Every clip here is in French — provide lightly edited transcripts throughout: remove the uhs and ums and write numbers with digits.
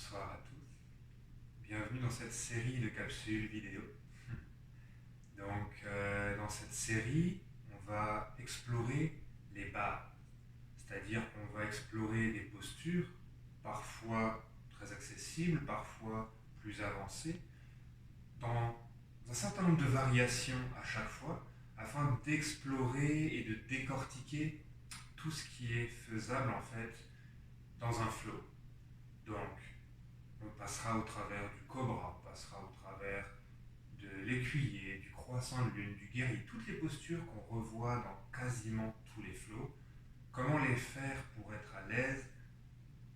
Bonsoir à tous. Bienvenue dans cette série de capsules vidéo. Dans cette série, on va explorer les bases, c'est-à-dire qu'on va explorer des postures, parfois très accessibles, parfois plus avancées, dans un certain nombre de variations à chaque fois, afin d'explorer et de décortiquer tout ce qui est faisable en fait dans un flow. Donc, on passera au travers du cobra, on passera au travers de l'écuyer, du croissant de lune, du guerrier, toutes les postures qu'on revoit dans quasiment tous les flows. Comment les faire pour être à l'aise?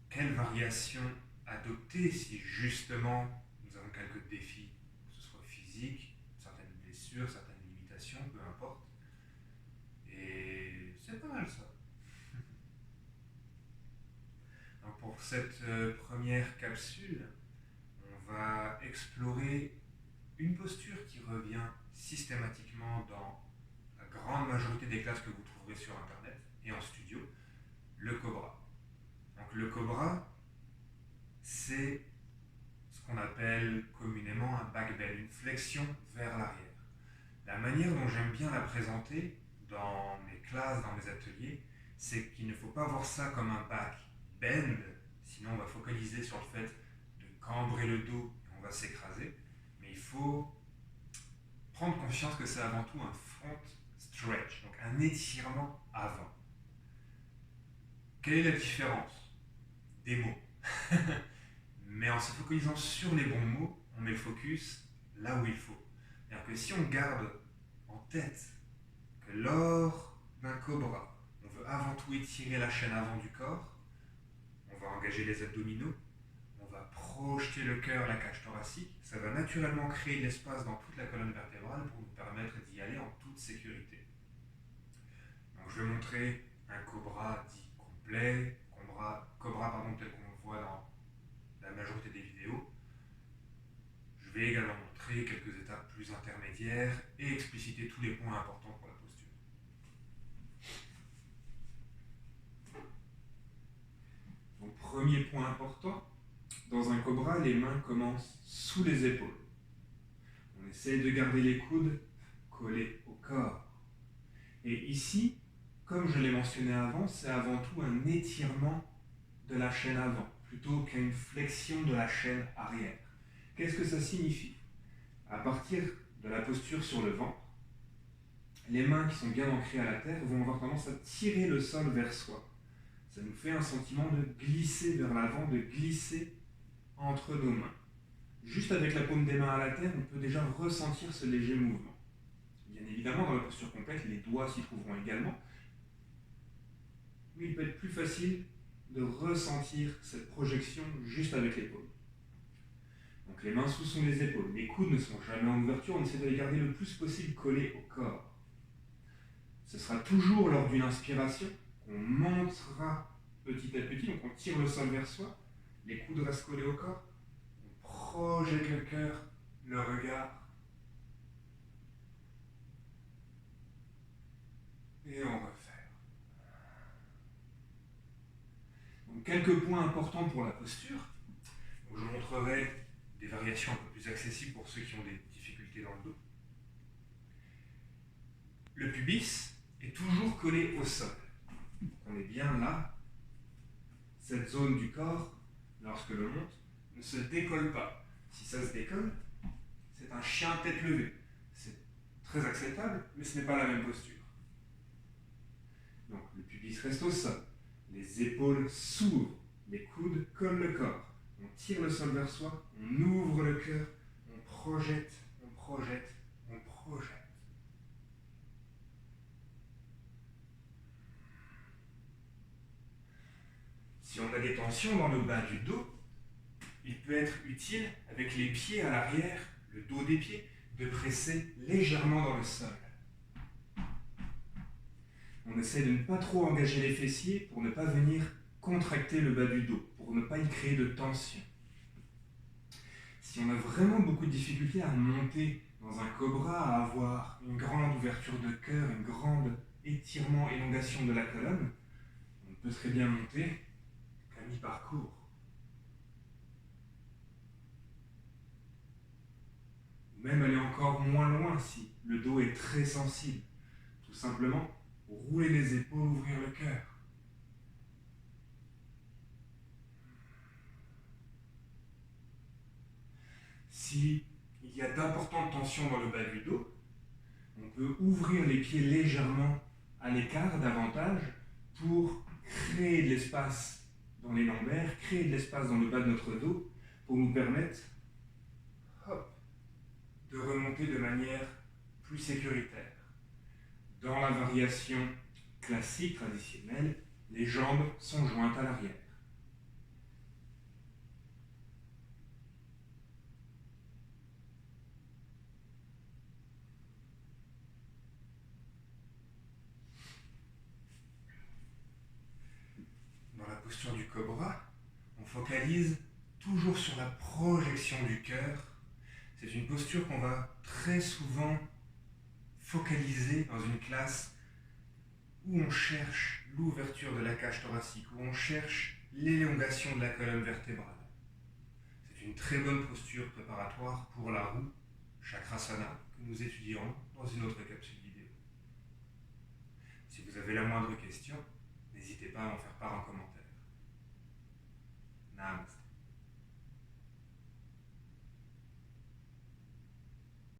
Quelles variations adopter si justement nous avons quelques défis, que ce soit physique, certaines blessures, certaines limitations, peu importe. Et c'est pas mal ça. Donc pour cette première capsule, on va explorer une posture qui revient systématiquement dans la grande majorité des classes que vous trouverez sur internet et en studio, le cobra. Donc le cobra, c'est ce qu'on appelle communément un back bend, une flexion vers l'arrière. La manière dont j'aime bien la présenter dans mes classes, dans mes ateliers, c'est qu'il ne faut pas voir ça comme un back bend, sinon on va focaliser sur le fait de cambrer le dos et on va s'écraser, mais il faut prendre conscience que c'est avant tout un front stretch, donc un étirement avant. Quelle est la différence? Des mots. Mais en se focalisant sur les bons mots, on met le focus là où il faut. C'est-à-dire que si on garde en tête que lors d'un cobra, on veut avant tout étirer la chaîne avant du corps, on va engager les abdominaux, on va projeter le cœur, la cage thoracique, ça va naturellement créer de l'espace dans toute la colonne vertébrale pour nous permettre d'y aller en toute sécurité. Donc je vais montrer un cobra dit complet, cobra tel qu'on le voit dans la majorité des vidéos. Je vais également montrer quelques étapes plus intermédiaires et expliciter tous les points importants pour la posture. Donc premier point important, dans un cobra, les mains commencent sous les épaules. On essaie de garder les coudes collés au corps. Et ici, comme je l'ai mentionné avant, c'est avant tout un étirement de la chaîne avant, plutôt qu'une flexion de la chaîne arrière. Qu'est-ce que ça signifie? À partir de la posture sur le ventre, les mains qui sont bien ancrées à la terre vont avoir tendance à tirer le sol vers soi. Ça nous fait un sentiment de glisser vers l'avant, de glisser entre nos mains. Juste avec la paume des mains à la terre, on peut déjà ressentir ce léger mouvement. Bien évidemment, dans la posture complète, les doigts s'y trouveront également. Mais il peut être plus facile de ressentir cette projection juste avec l'épaule. Donc les mains sous sont les épaules, les coudes ne sont jamais en ouverture, on essaie de les garder le plus possible collés au corps. Ce sera toujours lors d'une inspiration qu'on montera petit à petit, donc on tire le sol vers soi, les coudes restent collés au corps, on projette le cœur, le regard, et on refait. Donc quelques points importants pour la posture. Donc, je montrerai des variations un peu plus accessibles pour ceux qui ont des difficultés dans le dos. Le pubis est toujours collé au sol. On est bien là. Cette zone du corps, lorsque l'on monte, ne se décolle pas. Si ça se décolle, c'est un chien tête levée. C'est très acceptable, mais ce n'est pas la même posture. Donc le pubis reste au sol. Les épaules s'ouvrent, les coudes collent le corps. On tire le sol vers soi, on ouvre le cœur, on projette, on projette, on projette. Si on a des tensions dans le bas du dos, il peut être utile, avec les pieds à l'arrière, le dos des pieds, de presser légèrement dans le sol. On essaie de ne pas trop engager les fessiers pour ne pas venir contracter le bas du dos, pour ne pas y créer de tension. Si on a vraiment beaucoup de difficultés à monter dans un cobra, à avoir une grande ouverture de cœur, une grande étirement, élongation de la colonne, on peut très bien monter qu'à mi-parcours. ou même aller encore moins loin si le dos est très sensible. Tout simplement, rouler les épaules, ouvrir le cœur. Si il y a d'importantes tensions dans le bas du dos, on peut ouvrir les pieds légèrement à l'écart davantage pour créer de l'espace dans les lombaires, créer de l'espace dans le bas de notre dos pour nous permettre de remonter de manière plus sécuritaire. Dans la variation classique, traditionnelle, les jambes sont jointes à l'arrière. Dans la posture du cobra, on focalise toujours sur la projection du cœur. C'est une posture qu'on va très souvent focaliser dans une classe où on cherche l'ouverture de la cage thoracique, où on cherche l'élongation de la colonne vertébrale. C'est une très bonne posture préparatoire pour la roue Chakrasana que nous étudierons dans une autre capsule vidéo. Si vous avez la moindre question, n'hésitez pas à m'en faire part en commentaire. Namaste.